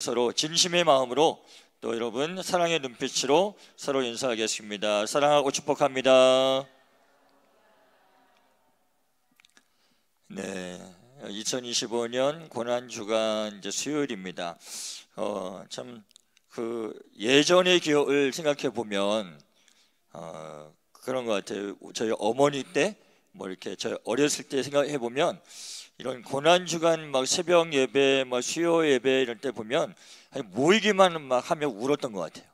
서로 진심의 마음으로 또 여러분 사랑의 눈빛으로 서로 인사하겠습니다. 사랑하고 축복합니다. 네, 2025년 고난주간 이제 수요일입니다. 참 그 예전의 기억을 생각해 보면 그런 것 같아요. 저희 어머니 때 뭐 이렇게 저 어렸을 때 생각해 보면 이런 고난주간 막 새벽 예배, 막 수요 예배 이런 때 보면 모이기만 막 하면 울었던 것 같아요.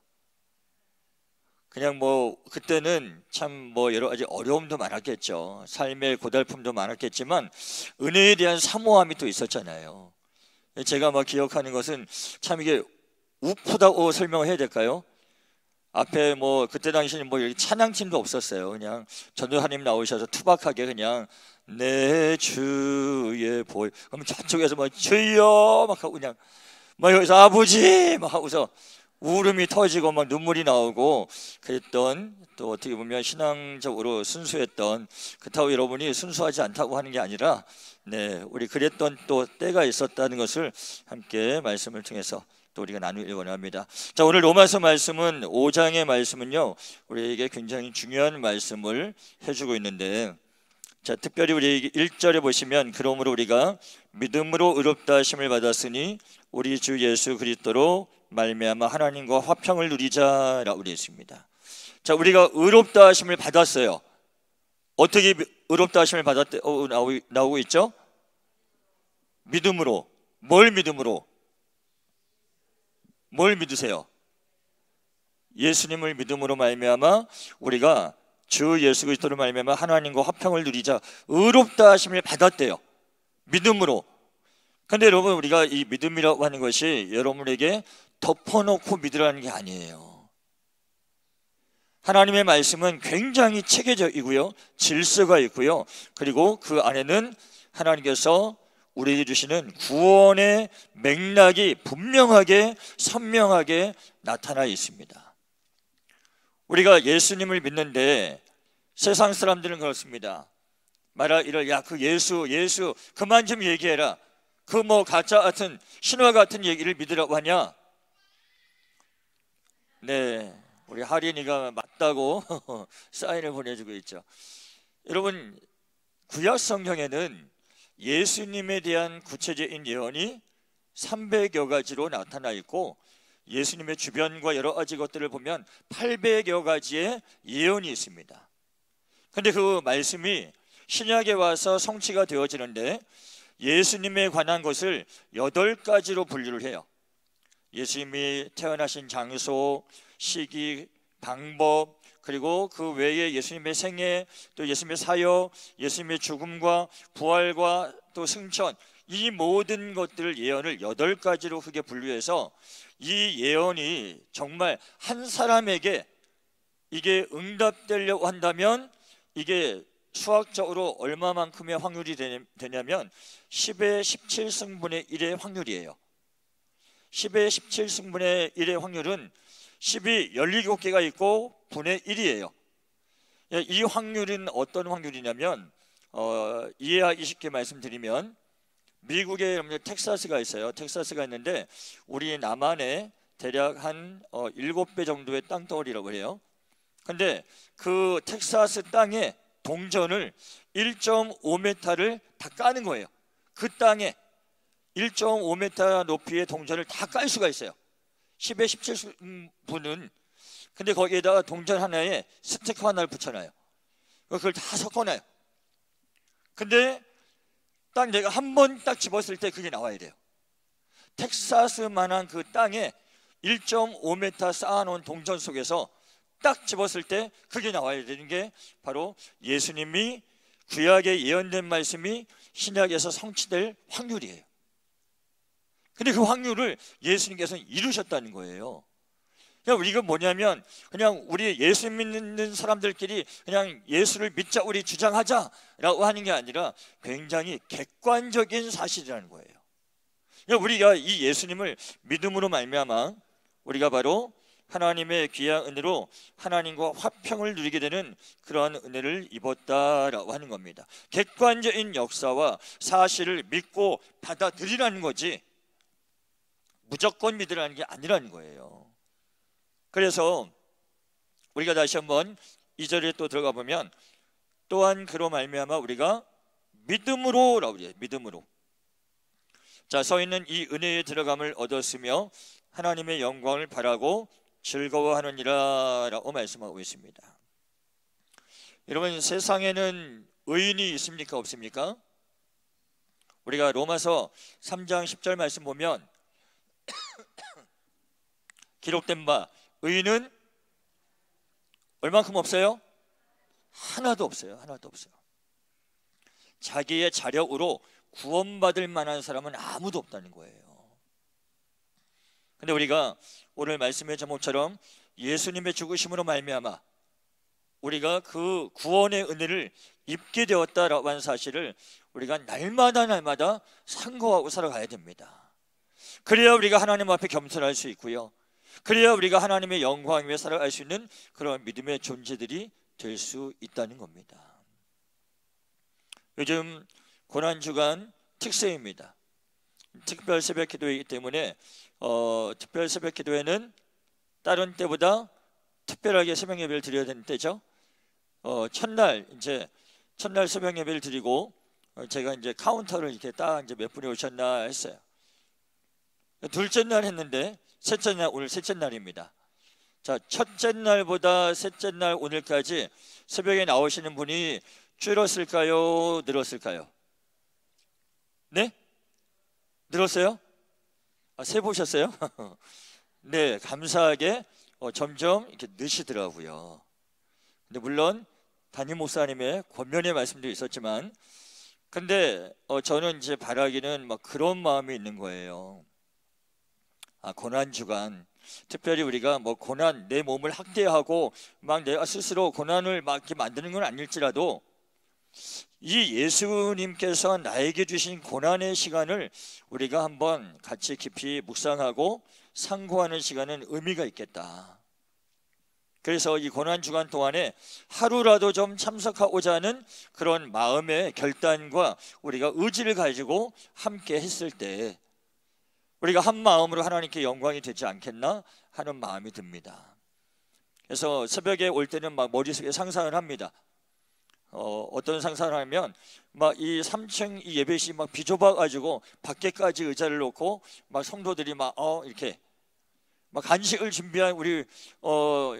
그냥 뭐 그때는 참 뭐 여러 가지 어려움도 많았겠죠. 삶의 고달픔도 많았겠지만 은혜에 대한 사모함이 또 있었잖아요. 제가 막 기억하는 것은 참 이게 우프다고 설명을 해야 될까요? 앞에 뭐 그때 당시에는 뭐 여기 찬양팀도 없었어요. 그냥 전도사님 나오셔서 투박하게 그냥 내 주의 보이 그러면 저쪽에서 뭐 주여 막 하고 그냥 막 여기서 아버지 막 하고서 울음이 터지고 막 눈물이 나오고 그랬던, 또 어떻게 보면 신앙적으로 순수했던, 그렇다고 여러분이 순수하지 않다고 하는 게 아니라 네, 우리 그랬던 또 때가 있었다는 것을 함께 말씀을 통해서 또 우리가 나누길 원합니다. 자, 오늘 로마서 말씀은 5장의 말씀은요 우리에게 굉장히 중요한 말씀을 해주고 있는데, 자, 특별히 우리 1절에 보시면 그러므로 우리가 믿음으로 의롭다 하심을 받았으니 우리 주 예수 그리스도로 말미암아 하나님과 화평을 누리자라고 되어 있습니다. 자, 우리가 의롭다 하심을 받았어요. 어떻게 의롭다 하심을 받았대? 나오고 있죠? 믿음으로. 뭘 믿음으로? 뭘 믿으세요? 예수님을 믿음으로 말미암아 우리가 주 예수 그리스도로 말미암아 하나님과 화평을 누리자, 의롭다 하심을 받았대요. 믿음으로. 근데 여러분, 우리가 이 믿음이라고 하는 것이 여러분에게 덮어놓고 믿으라는 게 아니에요. 하나님의 말씀은 굉장히 체계적이고요, 질서가 있고요, 그리고 그 안에는 하나님께서 우리에게 주시는 구원의 맥락이 분명하게 선명하게 나타나 있습니다. 우리가 예수님을 믿는데 세상 사람들은 그렇습니다. 이럴 야, 그 예수 그만 좀 얘기해라. 그 뭐 가짜 같은 신화 같은 얘기를 믿으라고 하냐? 네, 우리 하린이가 맞다고 사인을 보내주고 있죠. 여러분, 구약 성경에는 예수님에 대한 구체적인 예언이 300여 가지로 나타나 있고, 예수님의 주변과 여러 가지 것들을 보면 800여 가지의 예언이 있습니다. 그런데 그 말씀이 신약에 와서 성취가 되어지는데 예수님에 관한 것을 8가지로 분류를 해요. 예수님이 태어나신 장소, 시기, 방법, 그리고 그 외에 예수님의 생애, 또 예수님의 사역, 예수님의 죽음과 부활과 또 승천, 이 모든 것들 예언을 8가지로 크게 분류해서 이 예언이 정말 한 사람에게 이게 응답되려고 한다면 이게 수학적으로 얼마만큼의 확률이 되냐면 10의 17승분의 1의 확률이에요. 10의 17승분의 1의 확률은 10이 17개가 있고 분의 1이에요. 이 확률은 어떤 확률이냐면 이해하기 쉽게 말씀드리면, 미국에 텍사스가 있어요. 텍사스가 있는데 우리 남한에 대략 한 7배 정도의 땅덩어리라고 해요. 근데 그 텍사스 땅에 동전을 1.5m를 다 까는 거예요. 그 땅에 1.5m 높이의 동전을 다 깔 수가 있어요. 10의 17분은. 근데 거기에다가 동전 하나에 스티커 하나를 붙여놔요. 그걸 다 섞어놔요. 근데 딱 내가 한 번 딱 집었을 때 그게 나와야 돼요. 텍사스만한 그 땅에 1.5m 쌓아놓은 동전 속에서 딱 집었을 때 그게 나와야 되는 게 바로 예수님이 구약에 예언된 말씀이 신약에서 성취될 확률이에요. 근데 그 확률을 예수님께서는 이루셨다는 거예요. 그냥 이건 뭐냐면 그냥 우리 예수 믿는 사람들끼리 그냥 예수를 믿자 우리 주장하자라고 하는 게 아니라 굉장히 객관적인 사실이라는 거예요. 그러니까 우리가 이 예수님을 믿음으로 말미암아 우리가 바로 하나님의 귀한 은혜로 하나님과 화평을 누리게 되는 그러한 은혜를 입었다라고 하는 겁니다. 객관적인 역사와 사실을 믿고 받아들이라는 거지, 무조건 믿으라는 게 아니라는 거예요. 그래서 우리가 다시 한번 2절에 또 들어가 보면 또한 그로 말미암아 우리가 믿음으로라고 그래요. 믿음으로. 자, 서 있는 이 은혜의 들어감을 얻었으며 하나님의 영광을 바라고 즐거워하느니라 라고 말씀하고 있습니다. 여러분, 세상에는 의인이 있습니까? 없습니까? 우리가 로마서 3장 10절 말씀 보면 기록된 바 의인은 얼만큼 없어요? 하나도 없어요. 하나도 없어요. 자기의 자력으로 구원받을 만한 사람은 아무도 없다는 거예요. 근데 우리가 오늘 말씀의 제목처럼 예수님의 죽으심으로 말미암아 우리가 그 구원의 은혜를 입게 되었다라고 하는 사실을 우리가 날마다 상고하고 살아가야 됩니다. 그래야 우리가 하나님 앞에 겸손할 수 있고요. 그래야 우리가 하나님의 영광 위에 살아갈 수 있는 그런 믿음의 존재들이 될 수 있다는 겁니다. 요즘 고난주간 특세입니다. 특별 새벽 기도이기 때문에 특별 새벽 기도회는 다른 때보다 특별하게 새벽 예배를 드려야 되는 때죠. 첫날 새벽 예배를 드리고 제가 이제 카운터를 이렇게 딱 이제 몇 분이 오셨나 했어요. 둘째 날 했는데 셋째 날, 오늘 셋째 날입니다. 자, 첫째 날보다 셋째 날 오늘까지 새벽에 나오시는 분이 줄었을까요? 늘었을까요? 네? 늘었어요? 세 보셨어요? 네, 감사하게 점점 이렇게 느시더라고요. 근데 물론 담임 목사님의 권면의 말씀도 있었지만, 근데 저는 이제 바라기는 막 그런 마음이 있는 거예요. 고난 주간, 특별히 우리가 뭐 고난, 내 몸을 학대하고 막 내가 스스로 고난을 막 이렇게 만드는 건 아닐지라도 이 예수님께서 나에게 주신 고난의 시간을 우리가 한번 같이 깊이 묵상하고 상고하는 시간은 의미가 있겠다. 그래서 이 고난 주간 동안에 하루라도 좀 참석하고자 하는 그런 마음의 결단과 우리가 의지를 가지고 함께 했을 때 우리가 한 마음으로 하나님께 영광이 되지 않겠나 하는 마음이 듭니다. 그래서 새벽에 올 때는 막 머릿속에 상상을 합니다. 어떤 상상을 하면 막 이 3층 이 예배실이 막 비좁아가지고 밖에까지 의자를 놓고 막 성도들이 막 이렇게 막 간식을 준비한 우리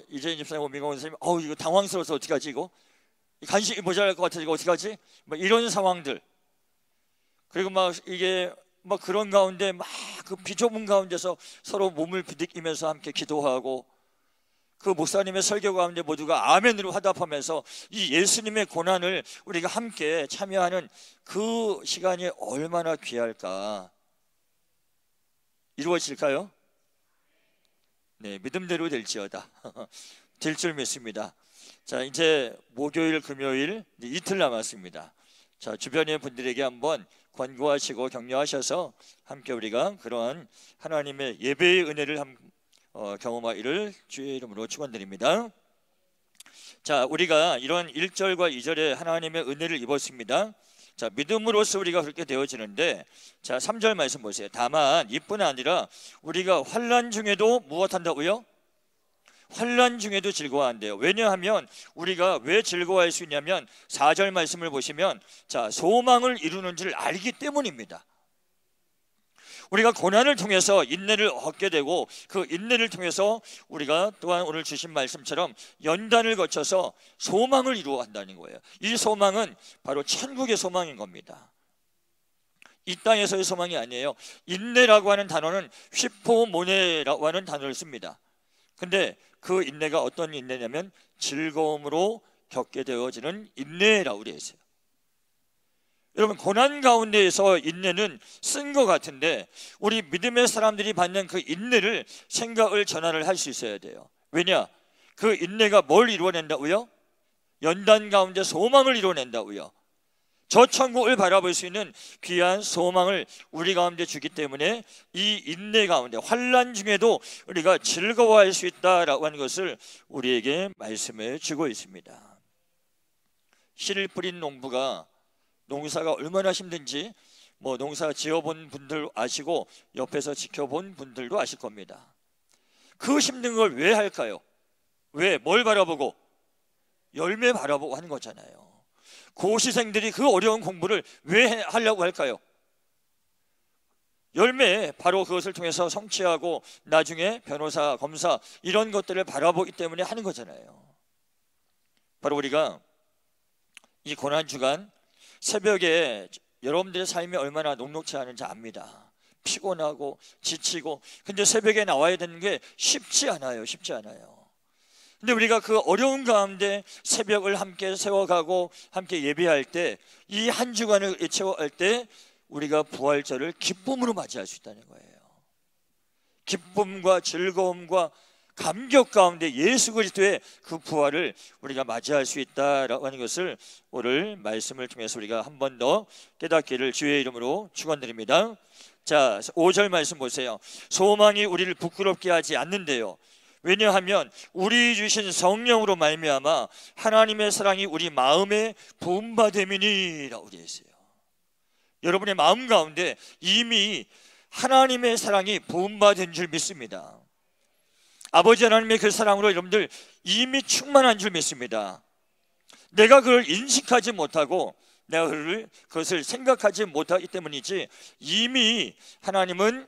이재인 집사님, 오민경 원사님, 이거 당황스러워서 어떻게 하지 이거? 간식이 모자랄 것 같아 이거 어떻게 하지? 막 이런 상황들. 그리고 막 이게 막 그런 가운데 막 그 비좁은 가운데서 서로 몸을 부딪히면서 함께 기도하고 그 목사님의 설교 가운데 모두가 아멘으로 화답하면서 이 예수님의 고난을 우리가 함께 참여하는 그 시간이 얼마나 귀할까. 이루어질까요? 네, 믿음대로 될지어다. 될 줄 믿습니다. 자, 이제 목요일, 금요일 이틀 남았습니다. 자, 주변의 분들에게 한번 권고하시고 격려하셔서 함께 우리가 그런 하나님의 예배의 은혜를 경험하기를 주의 이름으로 축원드립니다. 자, 우리가 이런 1절과 2절에 하나님의 은혜를 입었습니다. 자, 믿음으로써 우리가 그렇게 되어지는데, 자, 3절 말씀 보세요. 다만 이뿐 아니라 우리가 환난 중에도 무엇한다고요? 환난 중에도 즐거워한대요. 왜냐하면 우리가 왜 즐거워할 수 있냐면 4절 말씀을 보시면 자, 소망을 이루는 줄 알기 때문입니다. 우리가 고난을 통해서 인내를 얻게 되고 그 인내를 통해서 우리가 또한 오늘 주신 말씀처럼 연단을 거쳐서 소망을 이루어 간다는 거예요. 이 소망은 바로 천국의 소망인 겁니다. 이 땅에서의 소망이 아니에요. 인내라고 하는 단어는 휘포모네라고 하는 단어를 씁니다. 근데 그 인내가 어떤 인내냐면 즐거움으로 겪게 되어지는 인내라고 그래 있어요. 여러분, 고난 가운데에서 인내는 쓴 것 같은데 우리 믿음의 사람들이 받는 그 인내를 생각을 전환을 할 수 있어야 돼요. 왜냐? 그 인내가 뭘 이루어낸다고요? 연단 가운데 소망을 이루어낸다고요. 저 천국을 바라볼 수 있는 귀한 소망을 우리 가운데 주기 때문에 이 인내 가운데 환난 중에도 우리가 즐거워할 수 있다라고 하는 것을 우리에게 말씀해 주고 있습니다. 씨를 뿌린 농부가 농사가 얼마나 힘든지 뭐 농사 지어본 분들 아시고 옆에서 지켜본 분들도 아실 겁니다. 그 힘든 걸 왜 할까요? 왜? 뭘 바라보고? 열매 바라보고 하는 거잖아요. 고시생들이 그 어려운 공부를 왜 하려고 할까요? 열매, 바로 그것을 통해서 성취하고 나중에 변호사, 검사 이런 것들을 바라보기 때문에 하는 거잖아요. 바로 우리가 이 고난주간 새벽에 여러분들의 삶이 얼마나 녹록지 않은지 압니다. 피곤하고 지치고, 근데 새벽에 나와야 되는 게 쉽지 않아요. 쉽지 않아요. 근데 우리가 그 어려운 가운데 새벽을 함께 세워가고 함께 예배할 때, 이 한 주간을 채워갈 때 우리가 부활절을 기쁨으로 맞이할 수 있다는 거예요. 기쁨과 즐거움과 감격 가운데 예수 그리스도의 그 부활을 우리가 맞이할 수 있다라고 하는 것을 오늘 말씀을 통해서 우리가 한 번 더 깨닫기를 주의 이름으로 축원드립니다. 자, 5절 말씀 보세요. 소망이 우리를 부끄럽게 하지 않는데요, 왜냐하면 우리 주신 성령으로 말미암아 하나님의 사랑이 우리 마음에 부음받음이니라고 되어 있어요. 여러분의 마음 가운데 이미 하나님의 사랑이 부음받은 줄 믿습니다. 아버지 하나님의 그 사랑으로 여러분들 이미 충만한 줄 믿습니다. 내가 그걸 인식하지 못하고 내가 그것을 생각하지 못하기 때문이지, 이미 하나님은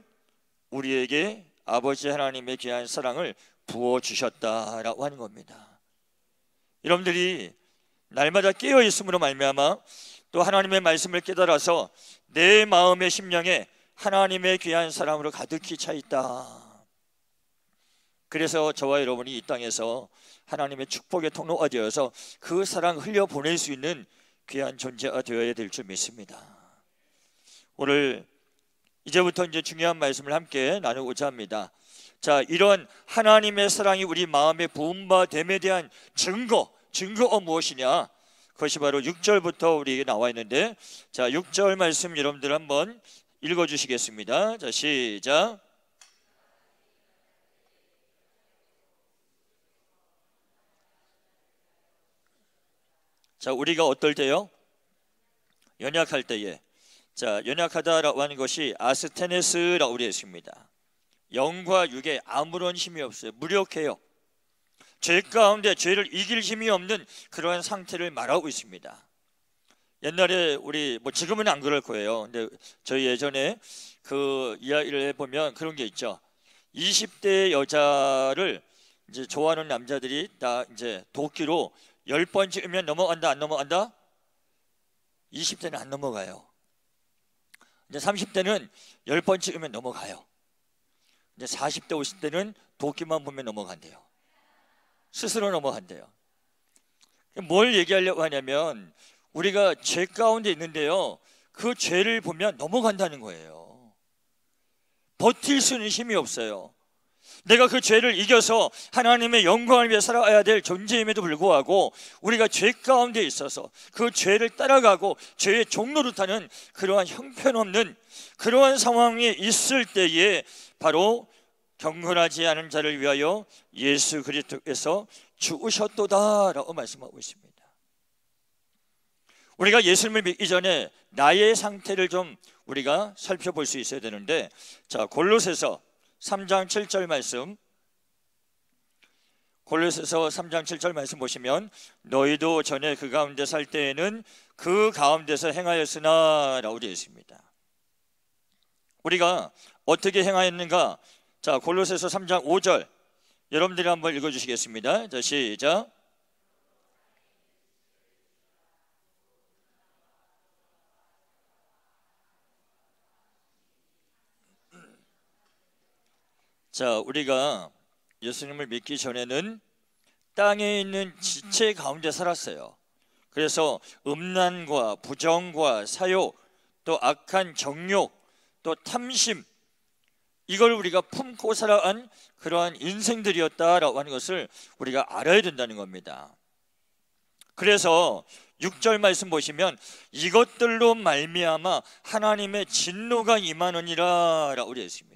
우리에게 아버지 하나님의 귀한 사랑을 부어주셨다라고 하는 겁니다. 여러분들이 날마다 깨어있음으로 말미암아 또 하나님의 말씀을 깨달아서 내 마음의 심령에 하나님의 귀한 사랑으로 가득히 차 있다. 그래서 저와 여러분이 이 땅에서 하나님의 축복의 통로가 되어서 그 사랑 흘려보낼 수 있는 귀한 존재가 되어야 될 줄 믿습니다. 오늘 이제부터 이제 중요한 말씀을 함께 나누고자 합니다. 자, 이런 하나님의 사랑이 우리 마음에 부음받음에 대한 증거가 무엇이냐? 그것이 바로 6절부터 우리에게 나와 있는데, 자, 6절 말씀 여러분들 한번 읽어주시겠습니다. 자, 시작. 자, 우리가 어떨 때요? 연약할 때에. 자, 연약하다라고 하는 것이 아스테네스라고 우리 했습니다. 영과 육에 아무런 힘이 없어요. 무력해요. 죄 가운데 죄를 이길 힘이 없는 그러한 상태를 말하고 있습니다. 옛날에 우리 지금은 안 그럴 거예요. 근데 저희 예전에 그 이야기를 해보면 그런 게 있죠. 20대 여자를 이제 좋아하는 남자들이 다 이제 도끼로 10번 찍으면 넘어간다, 안 넘어간다? 20대는 안 넘어가요. 이제 30대는 10번 찍으면 넘어가요. 이제 40대, 50대는 도끼만 보면 넘어간대요. 스스로 넘어간대요. 뭘 얘기하려고 하냐면, 우리가 죄 가운데 있는데요, 그 죄를 보면 넘어간다는 거예요. 버틸 수는 힘이 없어요. 내가 그 죄를 이겨서 하나님의 영광을 위해 살아야 될 존재임에도 불구하고 우리가 죄 가운데 있어서 그 죄를 따라가고 죄의 종노릇하는 그러한 형편없는 그러한 상황에 있을 때에 바로 경건하지 않은 자를 위하여 예수 그리스도께서 죽으셨도다라고 말씀하고 있습니다. 우리가 예수님을 믿기 전에 나의 상태를 좀 우리가 살펴볼 수 있어야 되는데, 자, 골로새서 3장 7절 말씀, 골로새서 3장 7절 말씀 보시면, 너희도 전에 그 가운데 살 때에는 그 가운데서 행하였으나 라고 되어 있습니다. 우리가 어떻게 행하였는가? 자, 골로새서 3장 5절 여러분들이 한번 읽어주시겠습니다. 자, 시작. 자, 우리가 예수님을 믿기 전에는 땅에 있는 지체 가운데 살았어요. 그래서 음란과 부정과 사욕, 또 악한 정욕, 또 탐심, 이걸 우리가 품고 살아간 그러한 인생들이었다라고 하는 것을 우리가 알아야 된다는 겁니다. 그래서 6절 말씀 보시면, 이것들로 말미암아 하나님의 진노가 임하느니라 라고 되어 있습니다.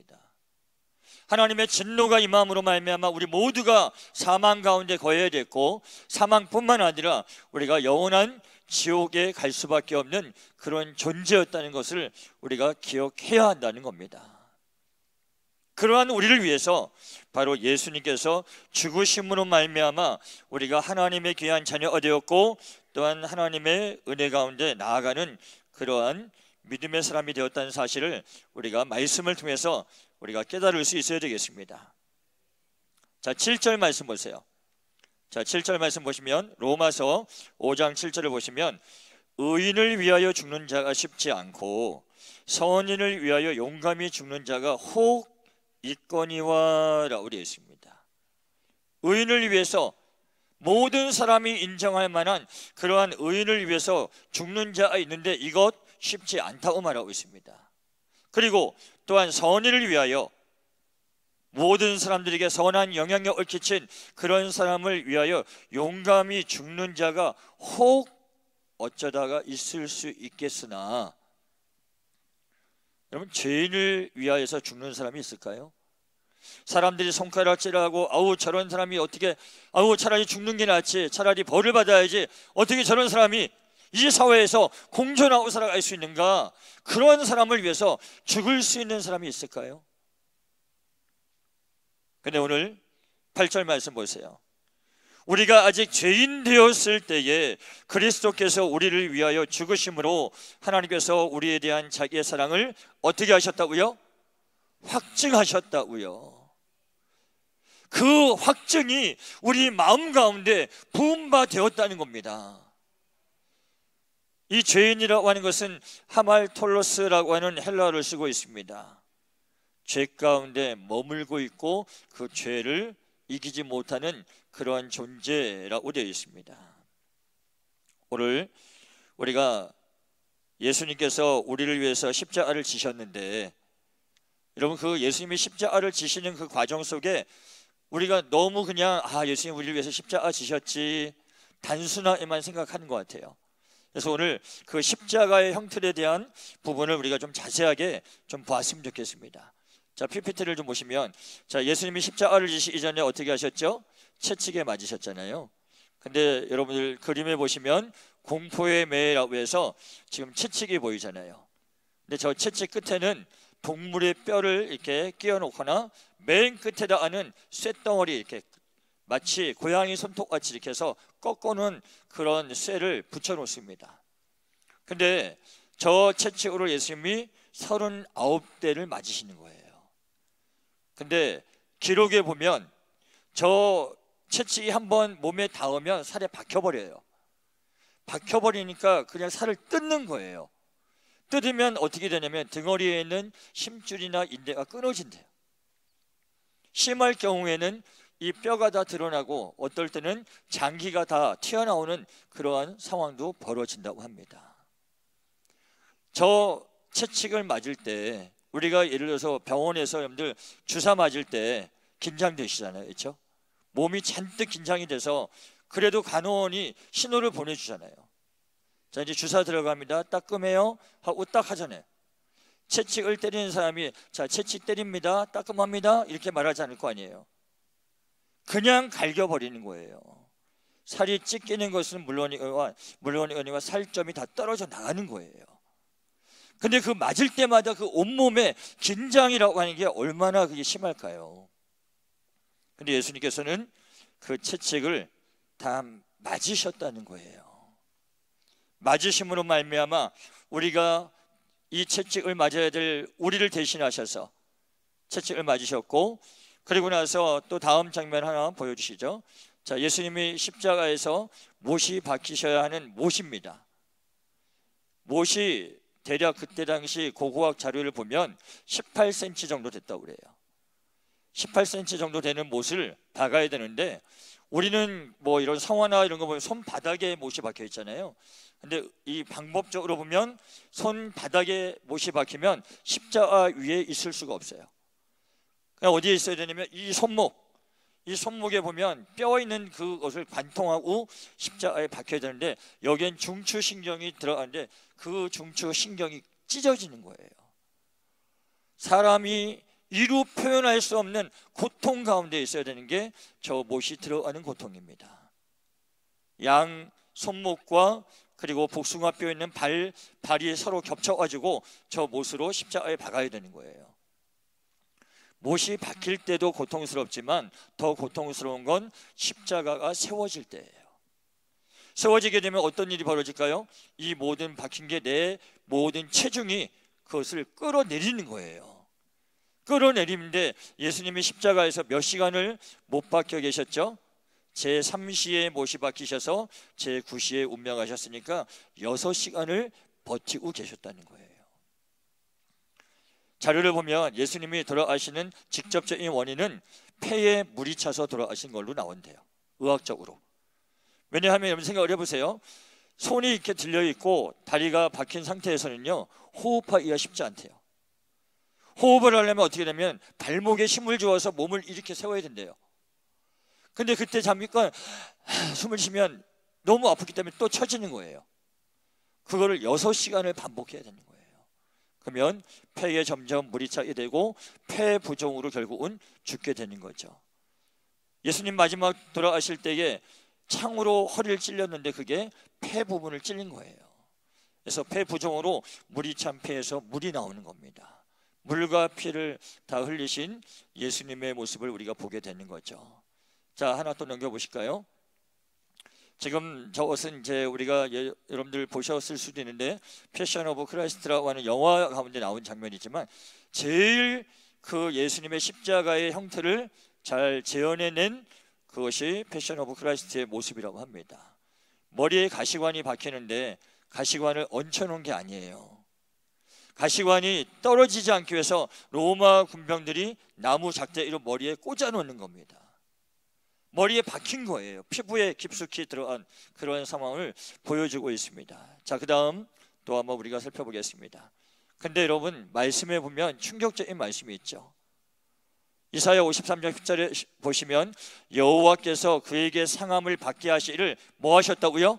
하나님의 진노가 임함으로 말미암아 우리 모두가 사망 가운데 거해야 됐고, 사망뿐만 아니라 우리가 영원한 지옥에 갈 수밖에 없는 그런 존재였다는 것을 우리가 기억해야 한다는 겁니다. 그러한 우리를 위해서 바로 예수님께서 죽으심으로 말미암아 우리가 하나님의 귀한 자녀가 되었고, 또한 하나님의 은혜 가운데 나아가는 그러한 믿음의 사람이 되었다는 사실을 우리가 말씀을 통해서 우리가 깨달을 수 있어야 되겠습니다. 자, 7절 말씀 보세요. 자, 7절 말씀 보시면, 로마서 5장 7절을 보시면, 의인을 위하여 죽는 자가 쉽지 않고 선인을 위하여 용감히 죽는 자가 혹 있거니와 라고 되어 있습니다. 의인을 위해서, 모든 사람이 인정할 만한 그러한 의인을 위해서 죽는 자가 있는데 이것 쉽지 않다고 말하고 있습니다. 그리고 또한 선인을 위하여, 모든 사람들에게 선한 영향력을 끼친 그런 사람을 위하여 용감히 죽는 자가 혹 어쩌다가 있을 수 있겠으나, 여러분, 죄인을 위하여서 죽는 사람이 있을까요? 사람들이 손가락질하고 아우 저런 사람이 어떻게, 아우 차라리 죽는 게 낫지, 차라리 벌을 받아야지, 어떻게 저런 사람이 이 사회에서 공존하고 살아갈 수 있는가, 그런 사람을 위해서 죽을 수 있는 사람이 있을까요? 근데 오늘 8절 말씀 보세요. 우리가 아직 죄인 되었을 때에 그리스도께서 우리를 위하여 죽으심으로 하나님께서 우리에 대한 자기의 사랑을 어떻게 하셨다고요? 확증하셨다고요. 그 확증이 우리 마음 가운데 부은 바 되었다는 겁니다. 이 죄인이라고 하는 것은 하말톨로스라고 하는 헬라어를 쓰고 있습니다. 죄 가운데 머물고 있고 그 죄를 이기지 못하는 그러한 존재라고 되어 있습니다. 오늘 우리가 예수님께서 우리를 위해서 십자가를 지셨는데, 여러분, 그 예수님이 십자가를 지시는 그 과정 속에 우리가 너무 그냥 예수님 우리를 위해서 십자가 지셨지, 단순하게만 생각하는 것 같아요. 그래서 오늘 그 십자가의 형틀에 대한 부분을 우리가 좀 자세하게 좀 보았으면 좋겠습니다. 자, PPT를 좀 보시면, 자, 예수님이 십자가를 지시기 전에 어떻게 하셨죠? 채찍에 맞으셨잖아요. 근데 여러분들 그림에 보시면 공포의 매라고 해서 지금 채찍이 보이잖아요. 근데 저 채찍 끝에는 동물의 뼈를 이렇게 끼워 놓거나 맨 끝에다가는 쇳덩어리, 이렇게 마치 고양이 손톱같이 이렇게 해서 꺾어놓은 그런 쇠를 붙여 놓습니다. 근데 저 채찍으로 예수님이 39대를 맞으시는 거예요. 근데 기록에 보면 저 채찍이 한번 몸에 닿으면 살에 박혀버려요. 박혀버리니까 그냥 살을 뜯는 거예요. 뜯으면 어떻게 되냐면 등허리에 있는 심줄이나 인대가 끊어진대요. 심할 경우에는 이 뼈가 다 드러나고 어떨 때는 장기가 다 튀어나오는 그러한 상황도 벌어진다고 합니다. 저 채찍을 맞을 때, 우리가 예를 들어서 병원에서 여러분들 주사 맞을 때 긴장되시잖아요, 그렇죠? 몸이 잔뜩 긴장이 돼서 그래도 간호원이 신호를 보내주잖아요. 자, 이제 주사 들어갑니다. 따끔해요 하고 딱 하잖아요. 채찍을 때리는 사람이 자, 채찍 때립니다, 따끔합니다 이렇게 말하지 않을 거 아니에요. 그냥 갈겨버리는 거예요. 살이 찢기는 것은 물론이거니와 살점이 다 떨어져 나가는 거예요. 근데 그 맞을 때마다 그 온몸에 긴장이라고 하는 게 얼마나 그게 심할까요? 근데 예수님께서는 그 채찍을 다 맞으셨다는 거예요. 맞으심으로 말미암아 우리가 이 채찍을 맞아야 될 우리를 대신하셔서 채찍을 맞으셨고, 그리고 나서 또 다음 장면 하나 보여주시죠. 자, 예수님이 십자가에서 못이 박히셔야 하는 못입니다. 못이 대략 그때 당시 고고학 자료를 보면 18cm 정도 됐다고 그래요. 18cm 정도 되는 못을 박아야 되는데, 우리는 뭐 이런 성화나 이런 거 보면 손바닥에 못이 박혀 있잖아요. 근데 이 방법적으로 보면 손바닥에 못이 박히면 십자가 위에 있을 수가 없어요. 그냥 어디에 있어야 되냐면 이 손목에 보면 뼈 있는 그것을 관통하고 십자가에 박혀야 되는데, 여기엔 중추신경이 들어가는데 그 중추신경이 찢어지는 거예요. 사람이 이루 표현할 수 없는 고통 가운데 있어야 되는 게 저 못이 들어가는 고통입니다. 양 손목과 그리고 복숭아 뼈 있는 발이 서로 겹쳐가지고 저 못으로 십자가에 박아야 되는 거예요. 못이 박힐 때도 고통스럽지만 더 고통스러운 건 십자가가 세워질 때예요. 세워지게 되면 어떤 일이 벌어질까요? 이 모든 박힌 게 내 모든 체중이 그것을 끌어내리는 거예요. 끌어내리는데 예수님이 십자가에서 몇 시간을 못 박혀 계셨죠? 제3시에 못이 박히셔서 제9시에 운명하셨으니까 6시간을 버티고 계셨다는 거예요. 자료를 보면 예수님이 돌아가시는 직접적인 원인은 폐에 물이 차서 돌아가신 걸로 나온대요. 의학적으로. 왜냐하면 여러분 생각을 해보세요. 손이 이렇게 들려있고 다리가 박힌 상태에서는요, 호흡하기가 쉽지 않대요. 호흡을 하려면 어떻게 되면 발목에 힘을 주어서 몸을 이렇게 세워야 된대요. 근데 그때 잠깐 숨을 쉬면 너무 아프기 때문에 또 처지는 거예요. 그거를 6시간을 반복해야 되는 거예요. 그러면 폐에 점점 물이 차게 되고 폐 부종으로 결국은 죽게 되는 거죠. 예수님 마지막 돌아가실 때에 창으로 허리를 찔렸는데 그게 폐 부분을 찔린 거예요. 그래서 폐 부종으로 물이 찬 폐에서 물이 나오는 겁니다. 물과 피를 다 흘리신 예수님의 모습을 우리가 보게 되는 거죠. 자, 하나 또 넘겨보실까요? 지금 저것은 이제 우리가 여러분들 보셨을 수도 있는데 패션 오브 크라이스트라고 하는 영화 가운데 나온 장면이지만 제일 그 예수님의 십자가의 형태를 잘 재현해낸 그것이 패션 오브 크라이스트의 모습이라고 합니다. 머리에 가시관이 박히는데 가시관을 얹혀놓은 게 아니에요. 가시관이 떨어지지 않기 위해서 로마 군병들이 나무 작대기로 머리에 꽂아놓는 겁니다. 머리에 박힌 거예요. 피부에 깊숙이 들어간 그런 상황을 보여주고 있습니다. 자, 그 다음 또 한번 우리가 살펴보겠습니다. 근데 여러분 말씀에 보면 충격적인 말씀이 있죠. 이사야 53장 10절에 보시면 여호와께서 그에게 상함을 받게 하시기를 뭐 하셨다고요?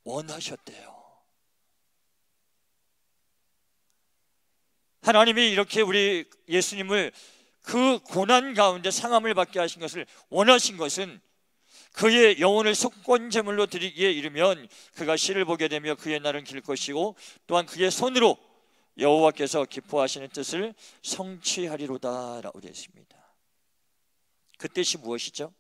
원하셨대요. 하나님이 이렇게 우리 예수님을 그 고난 가운데 상함을 받게 하신 것을 원하신 것은 그의 영혼을 속건제물로 드리기에 이르면 그가 시를 보게 되며 그의 날은 길 것이고 또한 그의 손으로 여호와께서 기뻐하시는 뜻을 성취하리로다 라고 되어 있습니다. 그 뜻이 무엇이죠?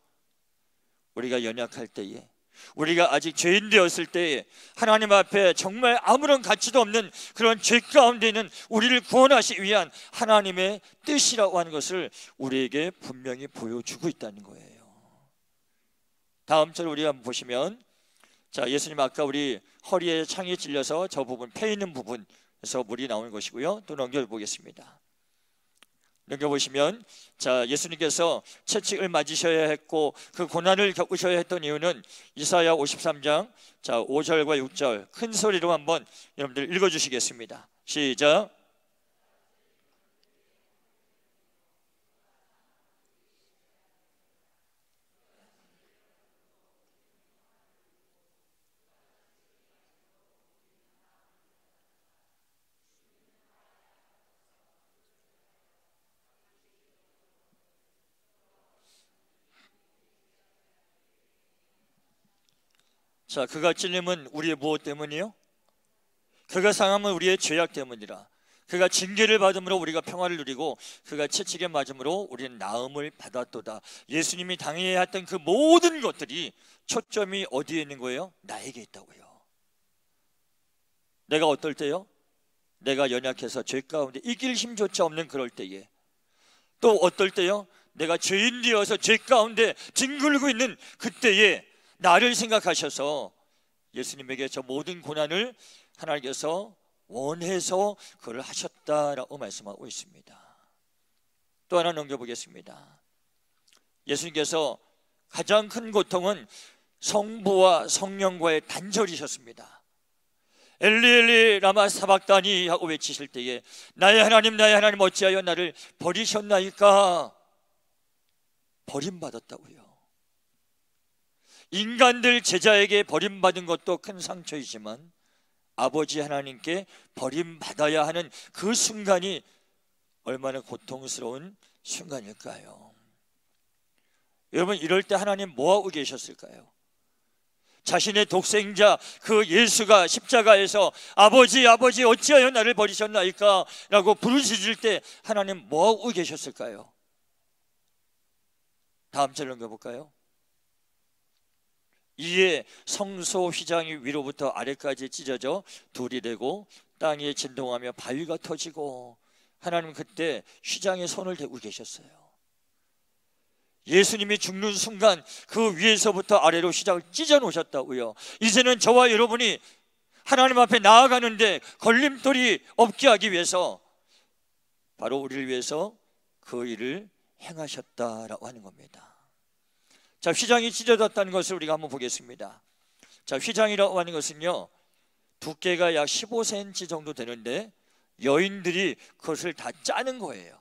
우리가 연약할 때에, 우리가 아직 죄인 되었을 때에 하나님 앞에 정말 아무런 가치도 없는 그런 죄 가운데 있는 우리를 구원하시기 위한 하나님의 뜻이라고 하는 것을 우리에게 분명히 보여주고 있다는 거예요. 다음 절 우리가 한번 보시면, 자, 예수님 아까 우리 허리에 창이 찔려서 저 부분, 폐 있는 부분에서 물이 나오는 것이고요. 또 넘겨보겠습니다. 넘겨보시면, 자, 예수님께서 채찍을 맞으셔야 했고 그 고난을 겪으셔야 했던 이유는 이사야 53장 자 5절과 6절 큰 소리로 한번 여러분들 읽어주시겠습니다. 시작. 자, 그가 찔림은 우리의 무엇 때문이요? 그가 상함은 우리의 죄악 때문이라. 그가 징계를 받음으로 우리가 평화를 누리고 그가 채찍에 맞음으로 우리는 나음을 받았도다. 예수님이 당해야 했던 그 모든 것들이 초점이 어디에 있는 거예요? 나에게 있다고요. 내가 어떨 때요? 내가 연약해서 죄 가운데 이길 힘조차 없는 그럴 때에, 또 어떨 때요? 내가 죄인 되어서 죄 가운데 뒹굴고 있는 그때에 나를 생각하셔서 예수님에게 저 모든 고난을 하나님께서 원해서 그걸 하셨다라고 말씀하고 있습니다. 또 하나 넘겨보겠습니다. 예수님께서 가장 큰 고통은 성부와 성령과의 단절이셨습니다. 엘리 엘리 라마 사박다니 하고 외치실 때에 나의 하나님 어찌하여 나를 버리셨나이까? 버림받았다고요. 인간들 제자에게 버림받은 것도 큰 상처이지만 아버지 하나님께 버림받아야 하는 그 순간이 얼마나 고통스러운 순간일까요? 여러분, 이럴 때 하나님 뭐하고 계셨을까요? 자신의 독생자 그 예수가 십자가에서 아버지 아버지 어찌하여 나를 버리셨나이까 라고 부르짖을 때 하나님 뭐하고 계셨을까요? 다음 절 넘겨볼까요? 이에 성소 휘장이 위로부터 아래까지 찢어져 둘이 되고 땅에 진동하며 바위가 터지고, 하나님 그때 휘장에 손을 대고 계셨어요. 예수님이 죽는 순간 그 위에서부터 아래로 휘장을 찢어 놓으셨다고요. 이제는 저와 여러분이 하나님 앞에 나아가는데 걸림돌이 없게 하기 위해서 바로 우리를 위해서 그 일을 행하셨다라고 하는 겁니다. 자, 휘장이 찢어졌다는 것을 우리가 한번 보겠습니다. 자, 휘장이라고 하는 것은요, 두께가 약 15cm 정도 되는데 여인들이 그것을 다 짜는 거예요.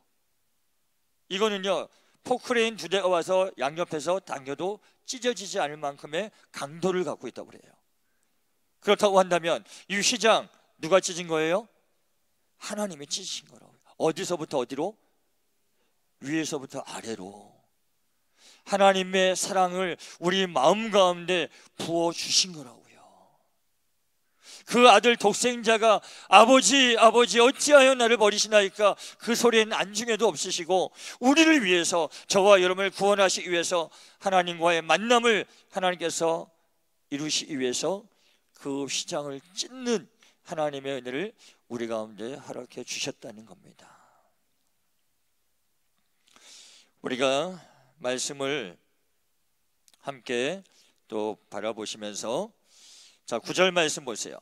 이거는요, 포크레인 2대가 와서 양옆에서 당겨도 찢어지지 않을 만큼의 강도를 갖고 있다고 그래요. 그렇다고 한다면 이 휘장 누가 찢은 거예요? 하나님이 찢으신 거라고요. 어디서부터 어디로? 위에서부터 아래로. 하나님의 사랑을 우리 마음 가운데 부어주신 거라고요. 그 아들 독생자가 아버지 아버지 어찌하여 나를 버리시나이까 그 소리엔 안중에도 없으시고 우리를 위해서, 저와 여러분을 구원하시기 위해서, 하나님과의 만남을 하나님께서 이루시기 위해서 그 휘장을 찢는 하나님의 은혜를 우리 가운데 허락해 주셨다는 겁니다. 우리가 말씀을 함께 또 바라보시면서, 자, 9절 말씀 보세요.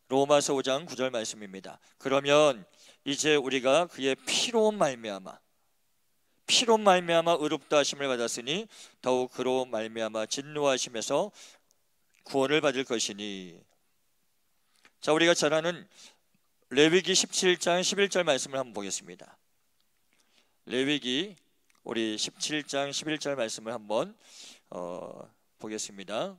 로마서 5장 9절 말씀입니다. 그러면 이제 우리가 그의 피로 말미암아 의롭다 하심을 받았으니 더욱 그로 말미암아 진노하심에서 구원을 받을 것이니. 자, 우리가 잘 아는 레위기 17장 11절 말씀을 한번 보겠습니다. 레위기 우리 17장 11절 말씀을 한번 보겠습니다.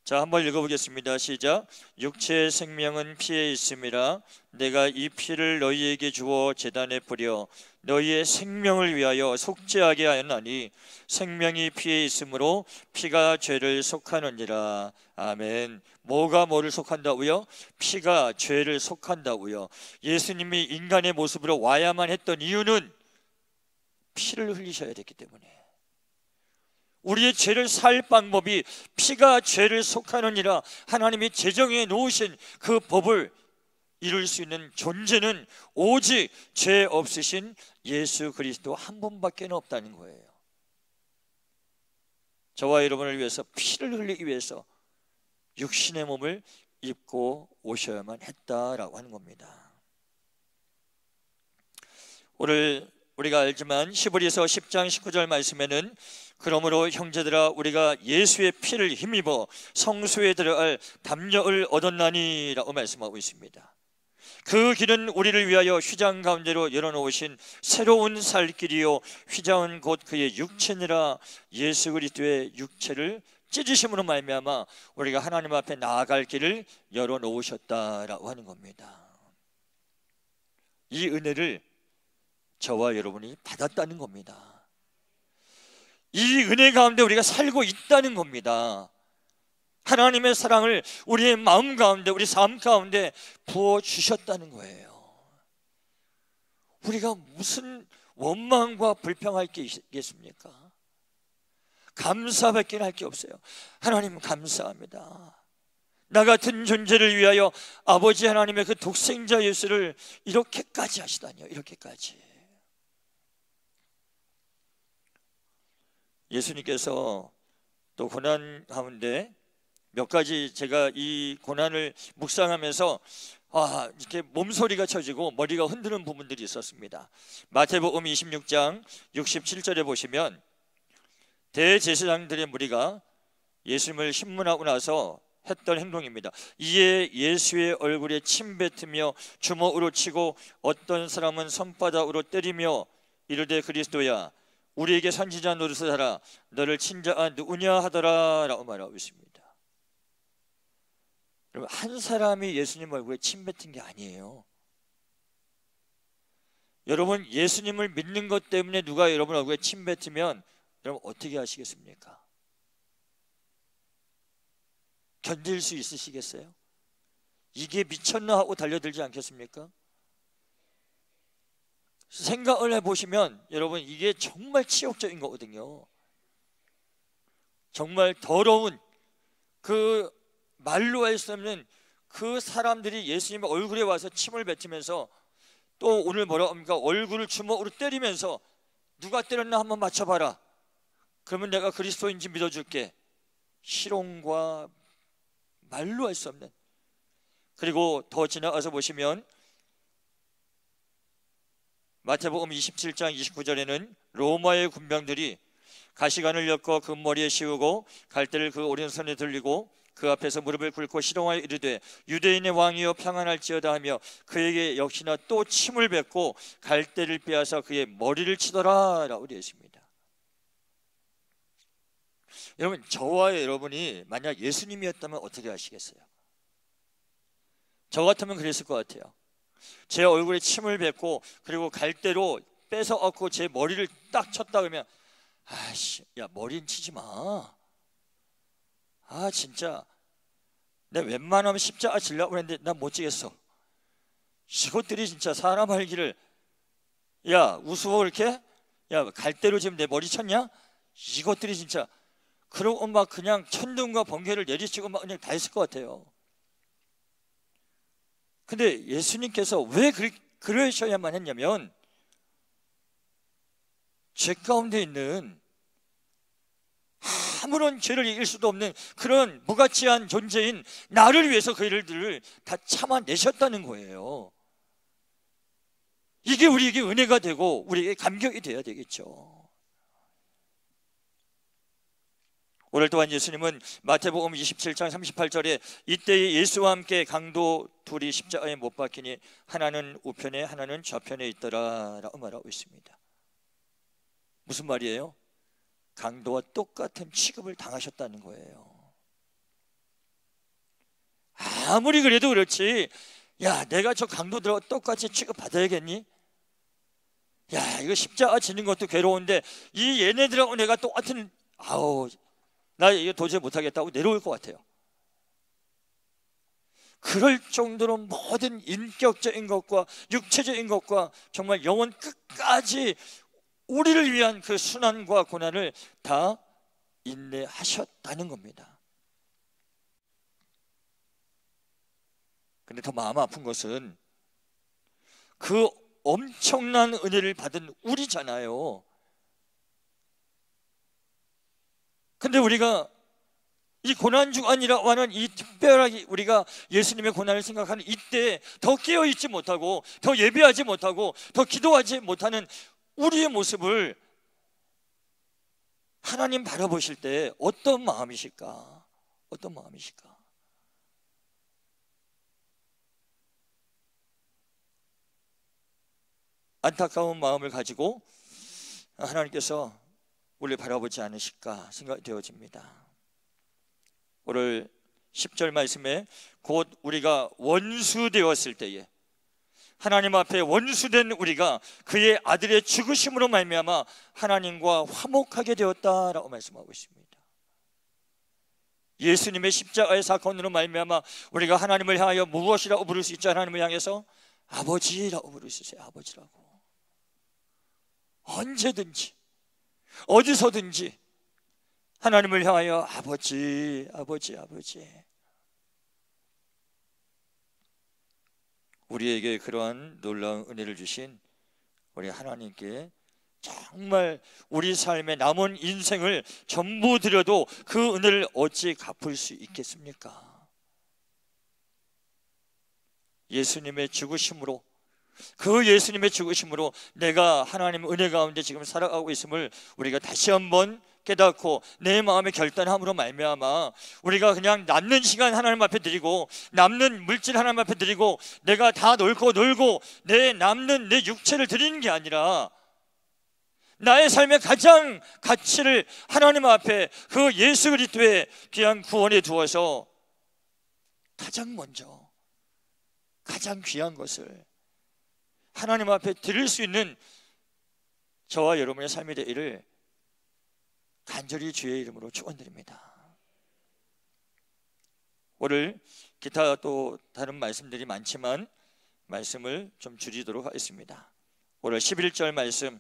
자, 한번 읽어보겠습니다. 시작. 육체의 생명은 피에 있음이라 내가 이 피를 너희에게 주어 제단에 뿌려 너희의 생명을 위하여 속죄하게 하였나니 생명이 피에 있으므로 피가 죄를 속하느니라. 아멘. 뭐가 뭐를 속한다고요? 피가 죄를 속한다고요. 예수님이 인간의 모습으로 와야만 했던 이유는 피를 흘리셔야 됐기 때문에, 우리의 죄를 살 방법이 피가 죄를 속하느니라 하나님이 제정해 놓으신 그 법을 이룰 수 있는 존재는 오직 죄 없으신 예수 그리스도 한 분밖에 없다는 거예요. 저와 여러분을 위해서 피를 흘리기 위해서 육신의 몸을 입고 오셔야만 했다라고 하는 겁니다. 오늘 우리가 알지만 히브리서 10장 19절 말씀에는 그러므로 형제들아 우리가 예수의 피를 힘입어 성소에 들어갈 담력을 얻었나니 라고 말씀하고 있습니다. 그 길은 우리를 위하여 휘장 가운데로 열어놓으신 새로운 살 길이요 휘장은 곧 그의 육체니라. 예수 그리스도의 육체를 찢으심으로 말미암아 우리가 하나님 앞에 나아갈 길을 열어놓으셨다라고 하는 겁니다. 이 은혜를 저와 여러분이 받았다는 겁니다. 이 은혜 가운데 우리가 살고 있다는 겁니다. 하나님의 사랑을 우리의 마음 가운데, 우리 삶 가운데 부어주셨다는 거예요. 우리가 무슨 원망과 불평할 게 있겠습니까? 감사밖에 할 게 없어요. 하나님 감사합니다. 나 같은 존재를 위하여 아버지 하나님의 그 독생자 예수를 이렇게까지 하시다니요. 이렇게까지. 예수님께서 또 고난 가운데 몇 가지, 제가 이 고난을 묵상하면서 이렇게 몸소리가 쳐지고 머리가 흔드는 부분들이 있었습니다. 마태복음 26장 67절에 보시면 대제사장들의 무리가 예수님을 신문하고 나서 했던 행동입니다. 이에 예수의 얼굴에 침 뱉으며 주먹으로 치고 어떤 사람은 손바닥으로 때리며 이르되 그리스도야 우리에게 선지자 노릇을 하라. 너를 친 자가 누구냐 하더라 라고 말하고 있습니다. 여러분, 한 사람이 예수님 얼굴에 침 뱉은 게 아니에요. 여러분, 예수님을 믿는 것 때문에 누가 여러분 얼굴에 침 뱉으면 여러분 어떻게 하시겠습니까? 견딜 수 있으시겠어요? 이게 미쳤나 하고 달려들지 않겠습니까? 생각을 해보시면 여러분, 이게 정말 치욕적인 거거든요. 정말 더러운, 그 말로 할 수 없는 그 사람들이 예수님의 얼굴에 와서 침을 뱉으면서, 또 오늘 뭐라 합니까? 얼굴을 주먹으로 때리면서 누가 때렸나 한번 맞춰봐라, 그러면 내가 그리스도인지 믿어줄게. 희롱과 말로 할 수 없는. 그리고 더 지나가서 보시면 마태복음 27장 29절에는 로마의 군병들이 가시관을 엮어 그 머리에 씌우고 갈대를 그 오른손에 들리고 그 앞에서 무릎을 꿇고 시롱하여 이르되 유대인의 왕이여 평안할지어다 하며 그에게 역시나 또 침을 뱉고 갈대를 빼앗아 그의 머리를 치더라 라고 되어 있습니다. 여러분, 저와 여러분이 만약 예수님이었다면 어떻게 하시겠어요? 저 같으면 그랬을 것 같아요. 제 얼굴에 침을 뱉고 그리고 갈대로 뺏어 얻고 제 머리를 딱 쳤다 그러면, 아씨, 야, 머리는 치지 마. 아, 진짜 내가 웬만하면 십자가 지려고 했는데 난 못 지겠어. 이것들이 진짜 사람 할기를, 야, 우스워 그렇게? 야, 갈대로 지금 내 머리 쳤냐? 이것들이 진짜. 그러고 막 그냥 천둥과 번개를 내리치고 막 그냥 다 했을 것 같아요. 근데 예수님께서 왜 그러셔야만 했냐면, 죄 가운데 있는 아무런 죄를 이길 수도 없는 그런 무가치한 존재인 나를 위해서 그 일들을 다 참아내셨다는 거예요. 이게 우리에게 은혜가 되고 우리에게 감격이 돼야 되겠죠. 오늘 또한 예수님은 마태복음 27장 38절에 이때에 예수와 함께 강도 둘이 십자가에 못 박히니 하나는 우편에 하나는 좌편에 있더라 라고 말하고 있습니다. 무슨 말이에요? 강도와 똑같은 취급을 당하셨다는 거예요. 아무리 그래도 그렇지, 야, 내가 저 강도들하고 똑같이 취급받아야겠니? 야, 이거 십자가 지는 것도 괴로운데 이 얘네들하고 내가 똑같은, 아우, 나 이거 도저히 못하겠다고 내려올 것 같아요. 그럴 정도로 모든 인격적인 것과 육체적인 것과 정말 영혼 끝까지 우리를 위한 그 순환과 고난을 다 인내하셨다는 겁니다. 근데 더 마음 아픈 것은 그 엄청난 은혜를 받은 우리잖아요. 근데 우리가 이 고난주간이라고 하는 이 특별하게 우리가 예수님의 고난을 생각하는 이때 더 깨어있지 못하고 더 예배하지 못하고 더 기도하지 못하는 우리의 모습을 하나님 바라보실 때 어떤 마음이실까? 어떤 마음이실까? 안타까운 마음을 가지고 하나님께서 우리를 바라보지 않으실까 생각이 되어집니다. 오늘 10절 말씀에 곧 우리가 원수 되었을 때에, 하나님 앞에 원수된 우리가 그의 아들의 죽으심으로 말미암아 하나님과 화목하게 되었다라고 말씀하고 있습니다. 예수님의 십자가의 사건으로 말미암아 우리가 하나님을 향하여 무엇이라고 부를 수 있죠? 하나님을 향해서 아버지라고 부를 수 있어요. 아버지라고. 언제든지 어디서든지 하나님을 향하여 아버지, 아버지, 아버지. 우리에게 그러한 놀라운 은혜를 주신 우리 하나님께 정말 우리 삶의 남은 인생을 전부 드려도 그 은혜를 어찌 갚을 수 있겠습니까? 예수님의 죽으심으로, 그 예수님의 죽으심으로 내가 하나님의 은혜 가운데 지금 살아가고 있음을 우리가 다시 한번 깨닫고 내 마음의 결단함으로 말미암아 우리가 그냥 남는 시간 하나님 앞에 드리고 남는 물질 하나님 앞에 드리고 내가 다 놀고 내 남는 내 육체를 드리는 게 아니라 나의 삶의 가장 가치를 하나님 앞에 그 예수 그리스도의 귀한 구원에 두어서 가장 먼저 가장 귀한 것을 하나님 앞에 드릴 수 있는 저와 여러분의 삶이 되기를 간절히 주의 이름으로 축원드립니다. 오늘 기타 또 다른 말씀들이 많지만 말씀을 좀 줄이도록 하겠습니다. 오늘 11절 말씀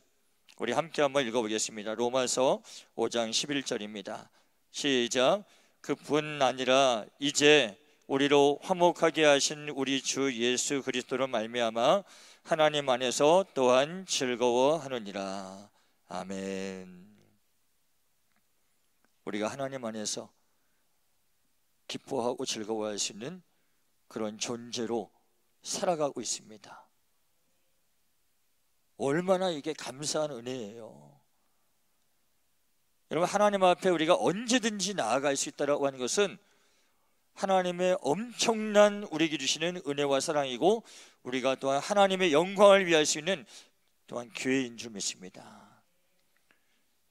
우리 함께 한번 읽어보겠습니다. 로마서 5장 11절입니다. 시작. 그뿐 아니라 이제 우리로 화목하게 하신 우리 주 예수 그리스도로 말미암아 하나님 안에서 또한 즐거워하느니라. 아멘. 우리가 하나님 안에서 기뻐하고 즐거워할 수 있는 그런 존재로 살아가고 있습니다. 얼마나 이게 감사한 은혜예요. 여러분, 하나님 앞에 우리가 언제든지 나아갈 수 있다고 하는 것은 하나님의 엄청난 우리에게 주시는 은혜와 사랑이고, 우리가 또한 하나님의 영광을 위할 수 있는 또한 기회인 줄 믿습니다.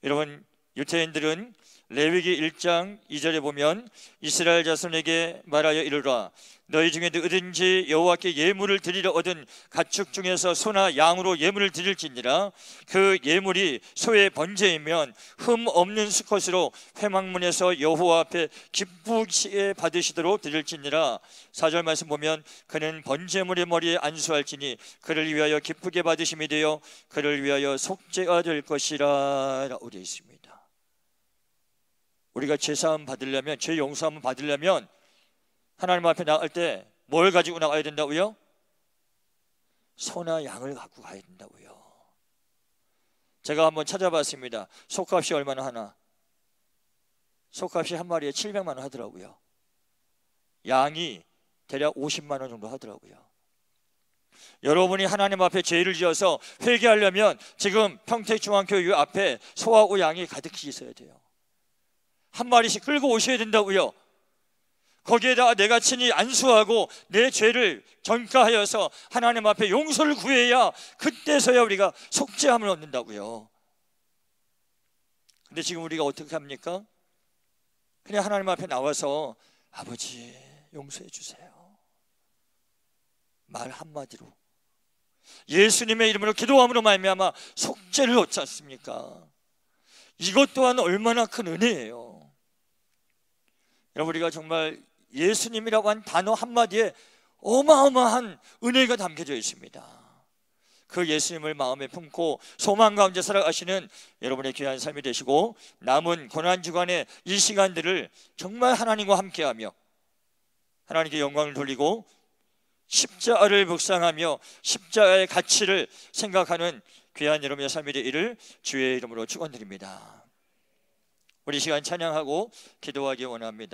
여러분, 유대인들은 레위기 1장 2절에 보면 이스라엘 자손에게 말하여 이르라. 너희 중에 누구든지 여호와께 예물을 드리려 얻은 가축 중에서 소나 양으로 예물을 드릴지니라. 그 예물이 소의 번제이면 흠 없는 수컷으로 회막문에서 여호와 앞에 기쁘게 받으시도록 드릴지니라. 4절 말씀 보면 그는 번제물의 머리에 안수할지니 그를 위하여 기쁘게 받으심이 되어 그를 위하여 속죄가 될 것이라 라고 되어 있습니다. 우리가 제사함 받으려면, 죄 용서함 받으려면 하나님 앞에 나갈 때 뭘 가지고 나가야 된다고요? 소나 양을 갖고 가야 된다고요. 제가 한번 찾아봤습니다. 소값이 얼마나 하나? 소값이 한 마리에 700만 원 하더라고요. 양이 대략 50만 원 정도 하더라고요. 여러분이 하나님 앞에 죄를 지어서 회개하려면 지금 평택중앙교회 앞에 소하고 양이 가득히 있어야 돼요. 한 마리씩 끌고 오셔야 된다고요. 거기에다가 내가 친히 안수하고 내 죄를 전가하여서 하나님 앞에 용서를 구해야 그때서야 우리가 속죄함을 얻는다고요. 근데 지금 우리가 어떻게 합니까? 그냥 하나님 앞에 나와서 아버지 용서해 주세요, 말 한마디로 예수님의 이름으로 기도함으로 말미암아 속죄를 얻지 않습니까? 이것 또한 얼마나 큰 은혜예요. 여러분, 우리가 정말 예수님이라고 한 단어 한마디에 어마어마한 은혜가 담겨져 있습니다. 그 예수님을 마음에 품고 소망 가운데 살아가시는 여러분의 귀한 삶이 되시고, 남은 고난주간의 이 시간들을 정말 하나님과 함께하며 하나님께 영광을 돌리고 십자가를 묵상하며 십자가의 가치를 생각하는 귀한 여러분의 삶이 되기를 주의 이름으로 축원드립니다. 우리 시간 찬양하고 기도하기 원합니다.